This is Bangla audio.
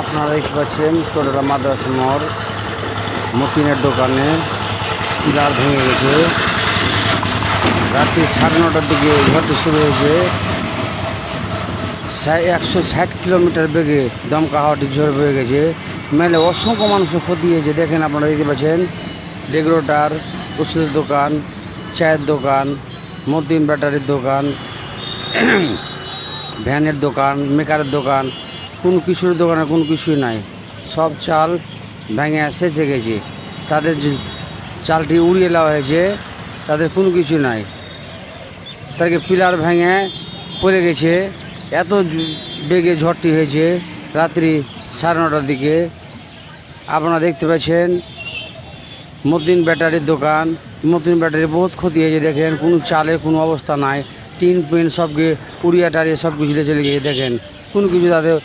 আপনারা দেখতে পাচ্ছেন চোটরা মাদ্রাসা মোড় মতিনের দোকানে পিলার ভেঙে গেছে। রাত্রি 9:30টার দিকে ঝড়টি শুরু হয়েছে। 160 কিলোমিটার বেগে দমকা হাওয়াটি ঝড় বয়ে গেছে। মেলে অসংখ্য মানুষের ক্ষতি হয়েছে। দেখেন আপনারা দেখতে পাচ্ছেন রেগুলেটর, ওষুধের দোকান, চায়ের দোকান, মতিন ব্যাটারির দোকান, ভ্যানের দোকান, মেকারের দোকান, কোনো কিছুর দোকানে কোনো কিছুই নাই। সব চাল ভেঙে শেষে গেছে। তাদের যে চালটি উড়িয়ে নেওয়া হয়েছে, তাদের কোনো কিছু নাই। তাদেরকে পিলার ভেঙে পড়ে গেছে। এত বেগে ঝড়টি হয়েছে রাত্রি 9:30টার দিকে। আপনারা দেখতে পাচ্ছেন মতিন ব্যাটারির দোকান, মতিন ব্যাটারি বহুত ক্ষতি হয়েছে। দেখেন কোনো চালের কোনো অবস্থা নাই। টিন পিন সবকে উড়িয়া টাড়িয়ে সব কিছু চলে গেছে। দেখেন কোনো কিছু তাদের